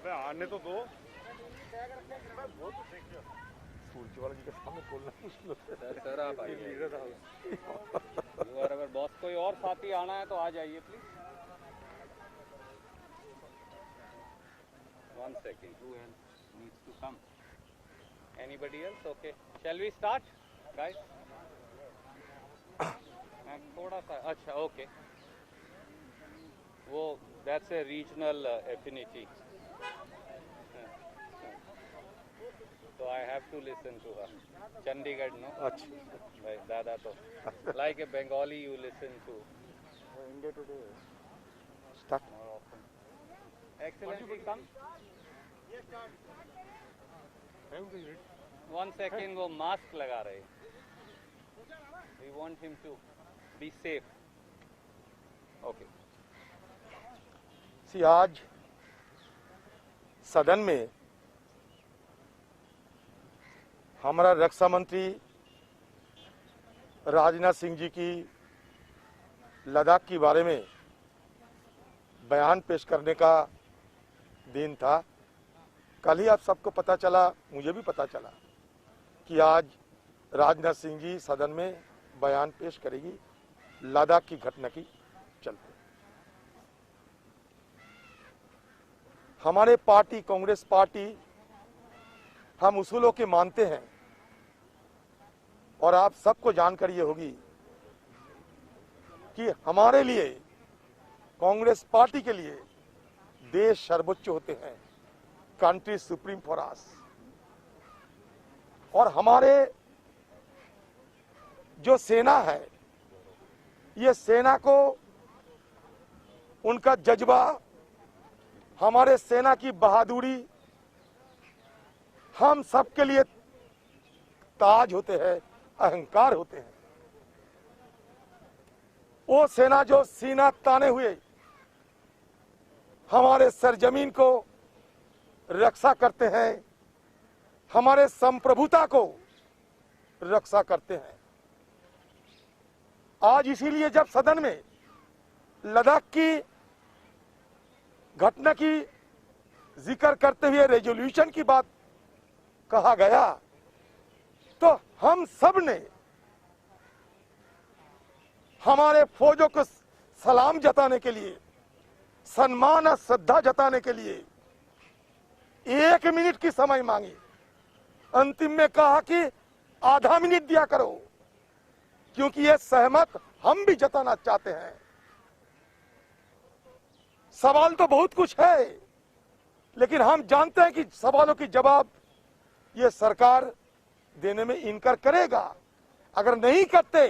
आने तो दो। सूरजवाला जी के सामने बोलना मुश्किल होता है। सर आप आइए। अगर बॉस कोई और साथी आना है तो आ जाइए please. 1 second. Who else needs to come? Anybody else? Okay. Shall we start, guys? थोड़ा सा अच्छा ओके वो that's a regional affinity. So I have to listen to her. Chandigarh, no? अच्छा भाई दादा तो like a Bengali you listen to India Today. Start. more often. Excellency, come. 1 second, वो mask लगा रहे. We want him to be safe. Okay. सी आज सदन में हमारा रक्षा मंत्री राजनाथ सिंह जी की लद्दाख के बारे में बयान पेश करने का दिन था। कल ही आप सबको पता चला, मुझे भी पता चला कि आज राजनाथ सिंह जी सदन में बयान पेश करेगी लद्दाख की घटना की चलते। हमारे पार्टी कांग्रेस पार्टी हम उसूलों के मानते हैं और आप सबको जानकारी ये होगी कि हमारे लिए कांग्रेस पार्टी के लिए देश सर्वोच्च होते हैं, कंट्री सुप्रीम फॉर अस। और हमारे जो सेना है, ये सेना को उनका जज्बा, हमारे सेना की बहादुरी हम सबके लिए ताज होते हैं, अहंकार होते हैं। वो सेना जो सीना ताने हुए हमारे सरजमीन को रक्षा करते हैं, हमारे संप्रभुता को रक्षा करते हैं। आज इसीलिए जब सदन में लद्दाख की घटना की जिक्र करते हुए रेजोल्यूशन की बात कहा गया, तो हम सब ने हमारे फौजों को सलाम जताने के लिए, सम्मान और श्रद्धा जताने के लिए 1 मिनट की समय मांगी। अंतिम में कहा कि आधा मिनट दिया करो, क्योंकि ये सहमत हम भी जताना चाहते हैं। सवाल तो बहुत कुछ है, लेकिन हम जानते हैं कि सवालों की जवाब ये सरकार देने में इनकार करेगा। अगर नहीं करते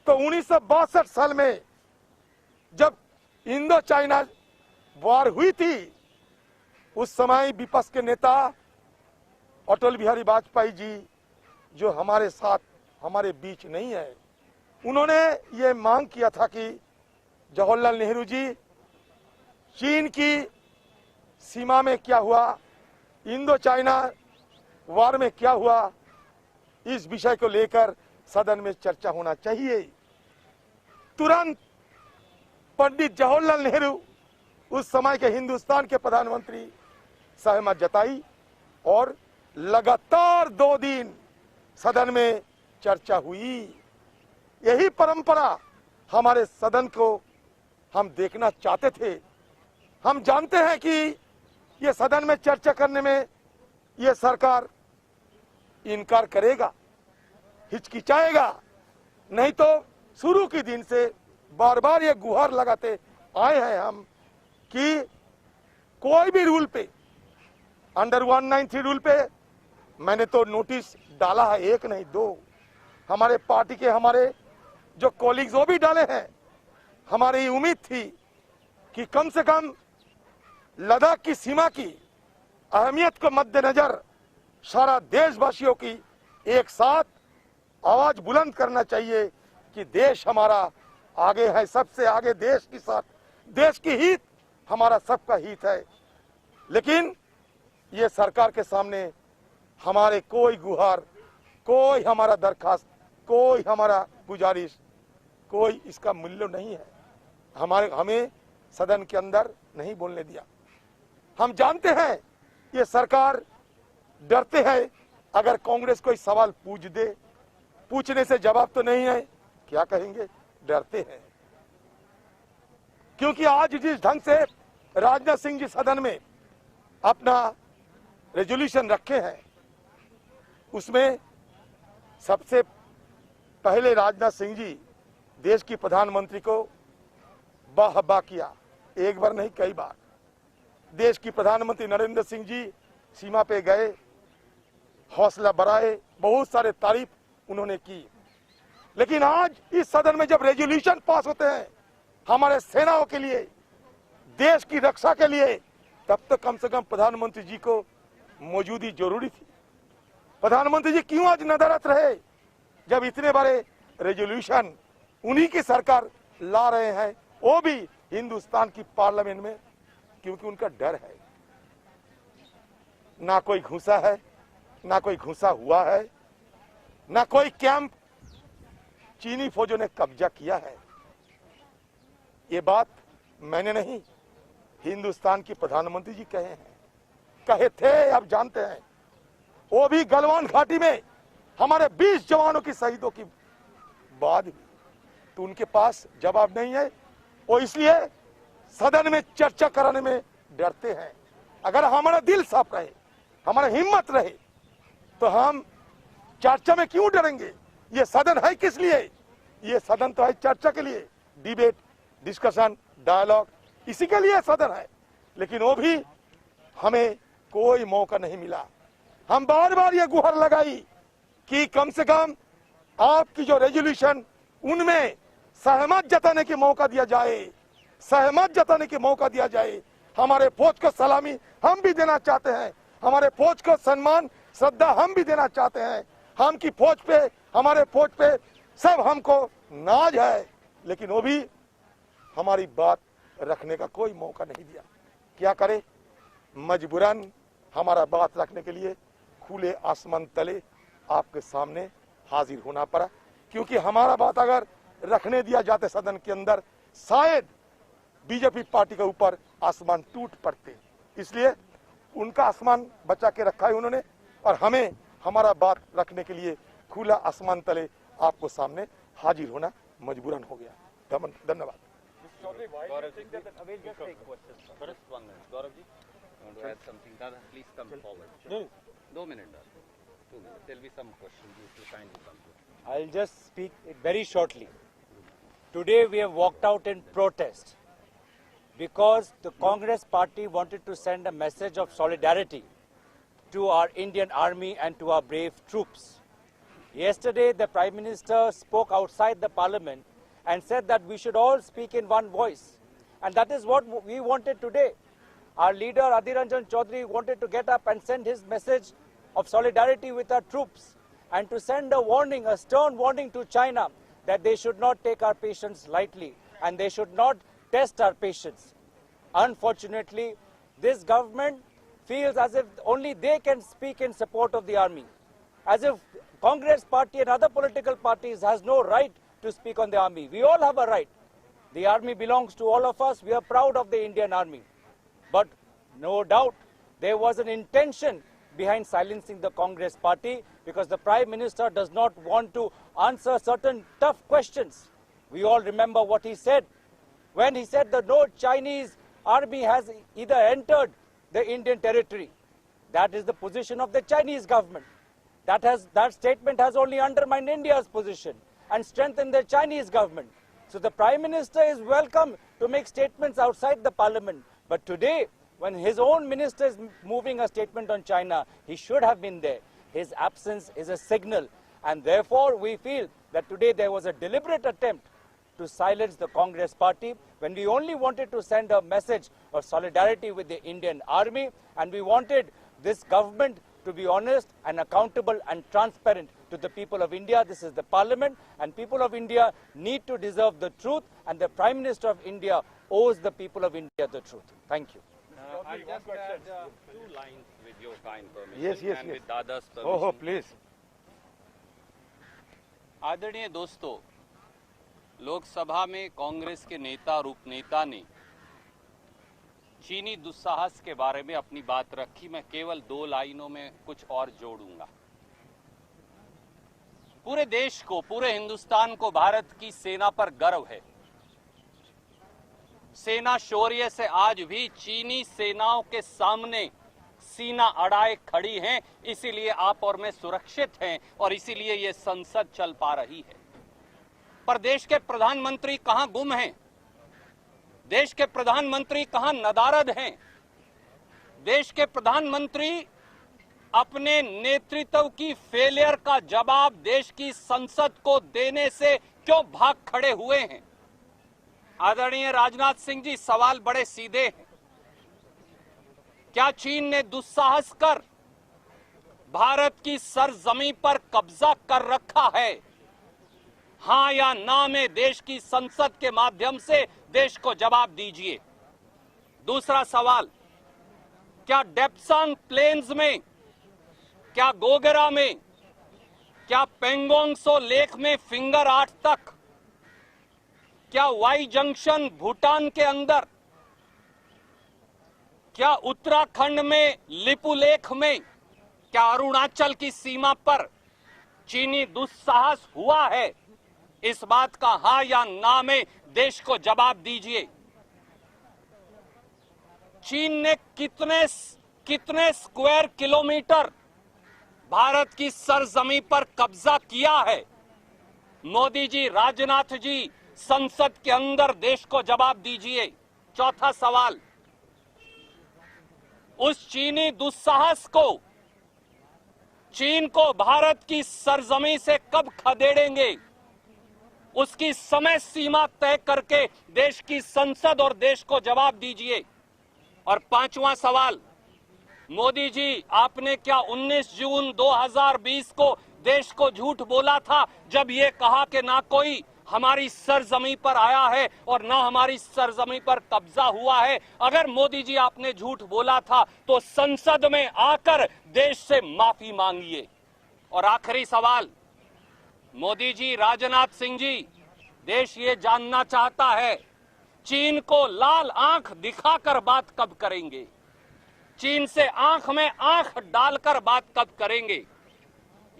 तो 1962 साल में जब इंडो चाइना वॉर हुई थी, उस समय विपक्ष के नेता अटल बिहारी वाजपेयी जी, जो हमारे साथ हमारे बीच नहीं है, उन्होंने ये मांग किया था कि जवाहरलाल नेहरू जी, चीन की सीमा में क्या हुआ, इंडो चाइना वॉर में क्या हुआ, इस विषय को लेकर सदन में चर्चा होना चाहिए। तुरंत पंडित जवाहरलाल नेहरू, उस समय के हिंदुस्तान के प्रधानमंत्री, सहमत जताई और लगातार 2 दिन सदन में चर्चा हुई। यही परंपरा हमारे सदन को हम देखना चाहते थे। हम जानते हैं कि ये सदन में चर्चा करने में ये सरकार इनकार करेगा, हिचकिचाएगा। नहीं तो शुरू के दिन से बार बार ये गुहार लगाते आए हैं हम कि कोई भी रूल पे, अंडर 193 रूल पे मैंने तो नोटिस डाला है, 1 नहीं 2। हमारे पार्टी के हमारे जो कॉलीग्स वो भी डाले हैं। हमारी उम्मीद थी कि कम से कम लद्दाख की सीमा की अहमियत को मद्देनजर सारा देशवासियों की एक साथ आवाज बुलंद करना चाहिए कि देश हमारा आगे है, सबसे आगे देश के साथ, देश की हित हमारा सबका हित है। लेकिन ये सरकार के सामने हमारे कोई गुहार, कोई हमारा दरखास्त, कोई हमारा गुजारिश, कोई इसका मूल्य नहीं है। हमें सदन के अंदर नहीं बोलने दिया। हम जानते हैं ये सरकार डरते हैं, अगर कांग्रेस कोई सवाल पूछ दे, पूछने से जवाब तो नहीं है, क्या कहेंगे, डरते हैं। क्योंकि आज जिस ढंग से राजनाथ सिंह जी सदन में अपना रेजोल्यूशन रखे हैं, उसमें सबसे पहले राजनाथ सिंह जी देश की प्रधानमंत्री को वाह किया, एक बार नहीं कई बार। देश की प्रधानमंत्री नरेंद्र सिंह जी सीमा पे गए, हौसला बढ़ाए, बहुत सारे तारीफ उन्होंने की। लेकिन आज इस सदन में जब रेजोल्यूशन पास होते हैं हमारे सेनाओं के लिए, देश की रक्षा के लिए, तब तो कम से कम प्रधानमंत्री जी को मौजूदगी जरूरी थी। प्रधानमंत्री जी क्यों आज नदारत रहे, जब इतने बड़े रेजोल्यूशन उन्हीं की सरकार ला रहे हैं, वो भी हिंदुस्तान की पार्लियामेंट में, क्योंकि उनका डर है। ना कोई घुसा है, ना कोई घुसा हुआ है, ना कोई कैंप चीनी फौजों ने कब्जा किया है। ये बात मैंने नहीं, हिंदुस्तान की प्रधानमंत्री जी कहे हैं, कहे थे, आप जानते हैं। वो भी गलवान घाटी में हमारे 20 जवानों की शहीदों की बाद भी, तो उनके पास जवाब नहीं है। वो इसलिए सदन में चर्चा कराने में डरते हैं। अगर हमारा दिल साफ रहे, हमारा हिम्मत रहे, तो हम चर्चा में क्यों डरेंगे। ये सदन है किस लिए, ये सदन तो है चर्चा के लिए, डिबेट, डिस्कशन, डायलॉग, इसी के लिए सदन है। लेकिन वो भी हमें कोई मौका नहीं मिला। हम बार बार ये गुहार लगाई कि कम से कम आपकी जो रेजोल्यूशन, उनमें सहमत जताने के मौका दिया जाए, सहमत जताने के मौका दिया जाए। हमारे फौज को सलामी हम भी देना चाहते हैं, हमारे फौज को सम्मान श्रद्धा हम भी देना चाहते हैं। हम की फौज पे, हमारे फौज पे सब हमको नाज है, लेकिन वो भी हमारी बात रखने का कोई मौका नहीं दिया। क्या करे, मजबूरन हमारा बात रखने के लिए खुले आसमान तले आपके सामने हाजिर होना पड़ा। क्योंकि हमारा बात अगर रखने दिया जाते सदन के अंदर, शायद बीजेपी पार्टी के ऊपर आसमान टूट पड़ते। इसलिए उनका आसमान बचा के रखा है उन्होंने, और हमें हमारा बात रखने के लिए खुला आसमान तले आपको सामने हाजिर होना मजबूरन हो गया। धन्यवाद। Gaurav ji, we'll just take questions. First 1 minute. Gaurav ji, you want to add something? Dada, please come forward. No. 2 minutes, Dada. 2 minutes. There'll be some questions. You will kindly come to. I'll just speak it very shortly. Today we have walked out in protest because the Congress party wanted to send a message of solidarity to our Indian army and to our brave troops. Yesterday the Prime Minister spoke outside the Parliament and said that we should all speak in one voice. And that is what we wanted today. Our leader Adhir Ranjan Chaudhary wanted to get up and send his message of solidarity with our troops and to send a warning, a stern warning to China that they should not take our patience lightly and they should not test our patience. Unfortunately, this government feels as if only they can speak in support of the army, as if Congress party and other political parties has no right to speak on the army. We all have a right. The army belongs to all of us. We are proud of the Indian army. But no doubt there was an intention behind silencing the Congress party because the Prime Minister does not want to answer certain tough questions. We all remember what he said when he said that no Chinese army has either entered the Indian territory. That is the position of the Chinese government. That statement has only undermined India's position and strengthened the Chinese government. So the Prime Minister is welcome to make statements outside the Parliament. But today, when his own minister is moving a statement on China, he should have been there. His absence is a signal. And therefore, we feel that today there was a deliberate attempt to silence the Congress party when we only wanted to send a message of solidarity with the Indian army, and we wanted this government to be honest and accountable and transparent to the people of India. This is the Parliament, and people of India need to deserve the truth, and the Prime Minister of India owes the people of India the truth. Thank you. I'll just add 2 lines with your kind permission Yes. and with Dada's permission. Oh, please. आदरणीय दोस्तों, लोकसभा में कांग्रेस के नेता और उपनेता ने चीनी दुस्साहस के बारे में अपनी बात रखी। मैं केवल 2 लाइनों में कुछ और जोड़ूंगा। पूरे देश को, पूरे हिंदुस्तान को भारत की सेना पर गर्व है। सेना शौर्य से आज भी चीनी सेनाओं के सामने सीना अड़ाए खड़ी हैं। इसीलिए आप और मैं सुरक्षित हैं और इसीलिए ये संसद चल पा रही है। पर देश के प्रधानमंत्री कहां गुम हैं? देश के प्रधानमंत्री कहां नदारद हैं? देश के प्रधानमंत्री अपने नेतृत्व की फेलियर का जवाब देश की संसद को देने से क्यों भाग खड़े हुए हैं? आदरणीय राजनाथ सिंह जी, सवाल बड़े सीधे हैं। क्या चीन ने दुस्साहस कर भारत की सरजमीं पर कब्जा कर रखा है? हां या ना में देश की संसद के माध्यम से देश को जवाब दीजिए। दूसरा सवाल, क्या डेप्सांग प्लेन्स में, क्या गोगरा में, क्या पेंगोंग सो लेक में फिंगर 8 तक, क्या वाई जंक्शन भूटान के अंदर, क्या उत्तराखंड में लिपुलेख में, क्या अरुणाचल की सीमा पर चीनी दुस्साहस हुआ है? इस बात का हां या ना में देश को जवाब दीजिए। चीन ने कितने स्क्वायर किलोमीटर भारत की सरजमीं पर कब्जा किया है? मोदी जी, राजनाथ जी, संसद के अंदर देश को जवाब दीजिए। चौथा सवाल, उस चीनी दुस्साहस को, चीन को भारत की सरजमीं से कब खदेड़ेंगे? उसकी समय सीमा तय करके देश की संसद और देश को जवाब दीजिए। और पांचवां सवाल, मोदी जी, आपने क्या 19 जून 2020 को देश को झूठ बोला था जब ये कहा कि ना कोई हमारी सरजमीं पर आया है और ना हमारी सरजमीं पर कब्जा हुआ है? अगर मोदी जी आपने झूठ बोला था तो संसद में आकर देश से माफी मांगिए। और आखिरी सवाल, मोदी जी, राजनाथ सिंह जी, देश ये जानना चाहता है, चीन को लाल आंख दिखाकर बात कब करेंगे? चीन से आंख में आंख डालकर बात कब करेंगे?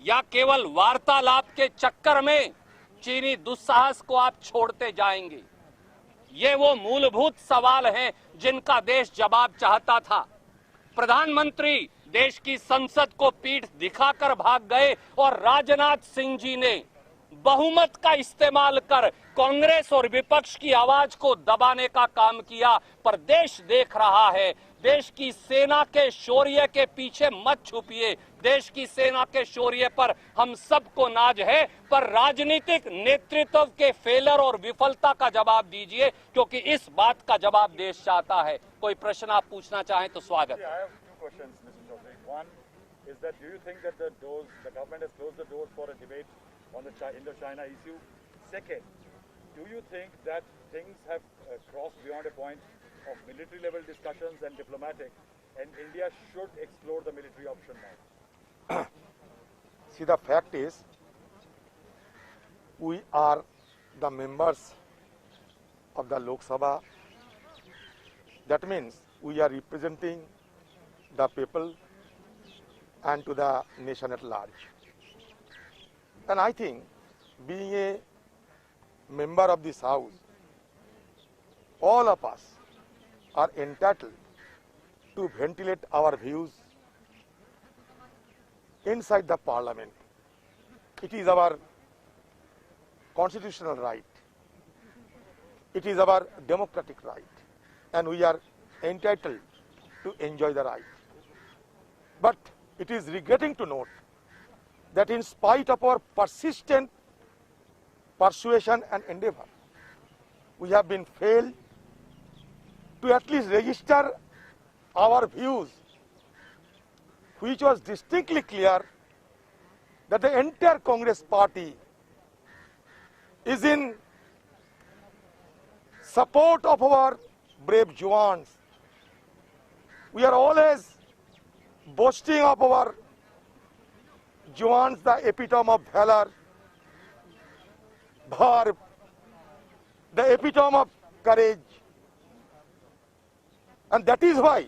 या केवल वार्तालाप के चक्कर में चीनी दुस्साहस को आप छोड़ते जाएंगे? ये वो मूलभूत सवाल हैं जिनका देश जवाब चाहता था। प्रधानमंत्री देश की संसद को पीठ दिखाकर भाग गए और राजनाथ सिंह जी ने बहुमत का इस्तेमाल कर कांग्रेस और विपक्ष की आवाज को दबाने का काम किया। पर देश देख रहा है। देश की सेना के शौर्य के पीछे मत छुपिए। देश की सेना के शौर्य पर हम सबको नाज है, पर राजनीतिक नेतृत्व के फेलर और विफलता का जवाब दीजिए, क्योंकि इस बात का जवाब देश चाहता है। कोई प्रश्न आप पूछना चाहें तो स्वागत। Questions, Mr. Chaudhary. One is that, do you think that the government has closed the doors for a debate on the Indo-China issue? Second, do you think that things have crossed beyond a point of military level discussions and diplomatic, and India should explore the military option now? See, the fact is, we are the members of the Lok Sabha. That means we are representing the people and to the nation at large. And I think, being a member of this house, all of us are entitled to ventilate our views inside the parliament. It is our constitutional right. It is our democratic right. And we are entitled to enjoy the right. But it is regretting to note that in spite of our persistent persuasion and endeavor, we have been failed to at least register our views, which was distinctly clear that the entire Congress party is in support of our brave Jawans. We are always boasting of our Jawans, the epitome of valor, the epitome of courage. And that is why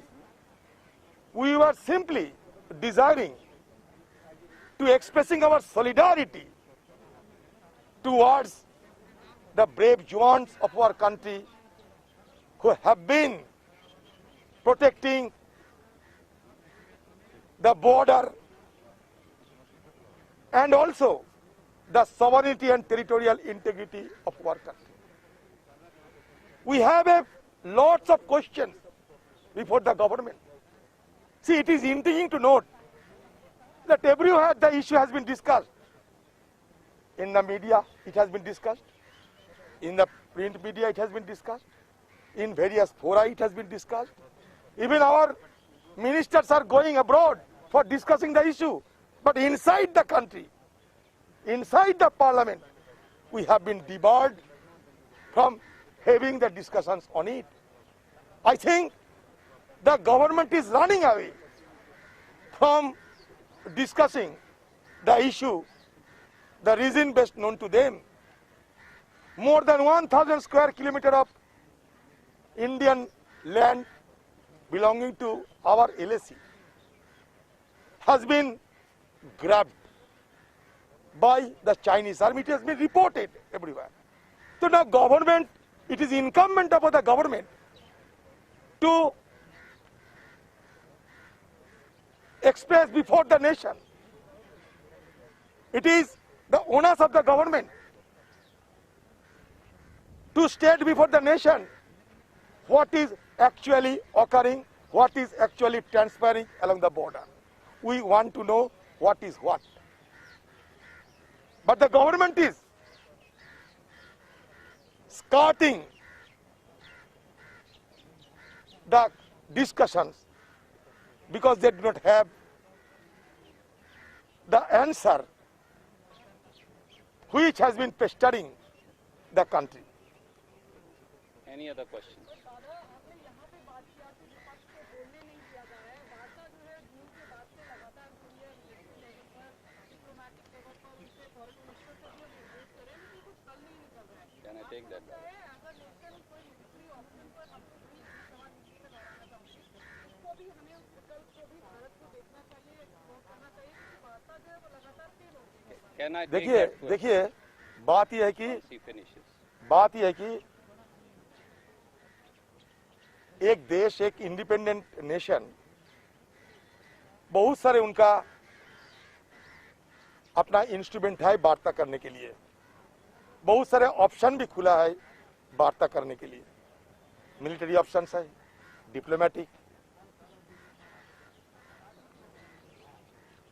we were simply desiring to expressing our solidarity towards the brave Jawans of our country who have been protecting the border and also the sovereignty and territorial integrity of our country. We have lots of questions before the government. See, it is intriguing to note that everywhere the issue has been discussed. In the media, it has been discussed. In the print media, it has been discussed. In various fora, it has been discussed. Even our ministers are going abroad for discussing the issue. But inside the country, inside the parliament, we have been debarred from having the discussions on it. I think the government is running away from discussing the issue, the reason best known to them. More than 1,000 square kilometers of Indian land belonging to our LAC has been grabbed by the Chinese army. It has been reported everywhere. So now government, it is incumbent upon the government to express before the nation. It is the onus of the government to state before the nation what is actually occurring, what is actually transpiring along the border. We want to know what is what. But the government is skirting the discussions because they do not have the answer which has been pestering the country. Any other questions? Can I take that? Can I take देखिए that? देखिए बात यह है कि He finishes. बात यह है कि एक देश, एक इंडिपेंडेंट नेशन, बहुत सारे उनका अपना इंस्ट्रूमेंट है वार्ता करने के लिए, बहुत सारे ऑप्शन भी खुला है वार्ता करने के लिए. मिलिट्री ऑप्शंस है, diplomatic,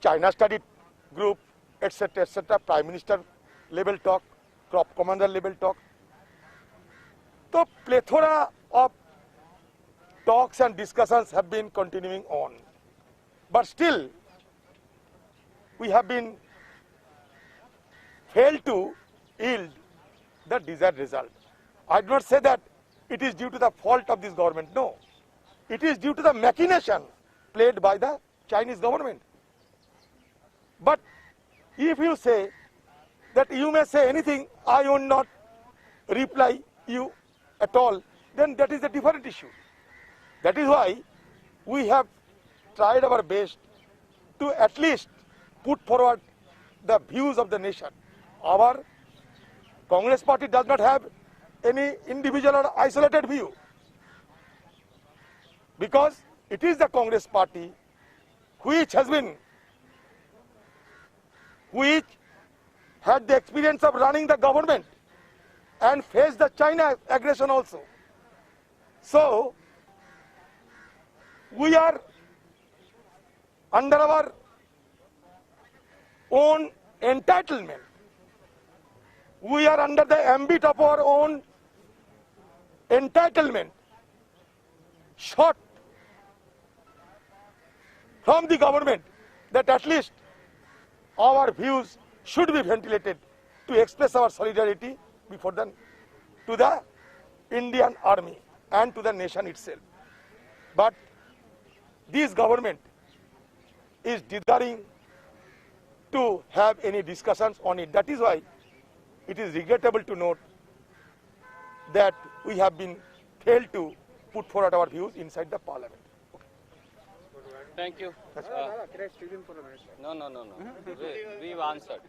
China study group, etc., prime minister level talk, corps commander level talk. तो plethora of talks and discussions have been continuing on. But still, we have been failed to yield the desired result. I do not say that it is due to the fault of this government. No. It is due to the machination played by the Chinese government. But if you say that you may say anything, I will not reply you at all, then that is a different issue. That is why we have tried our best to at least put forward the views of the nation. Our Congress party does not have any individual or isolated view, because it is the Congress party which had the experience of running the government and faced the China aggression also. So we are under our own entitlement. We are under the ambit of our own entitlement, short from the government, that at least our views should be ventilated to express our solidarity before to the Indian army and to the nation itself. But this government is desiring to have any discussions on it. That is why it is regrettable to note that we have been failed to put put forward our views inside the parliament. Thank you. No. We've answered.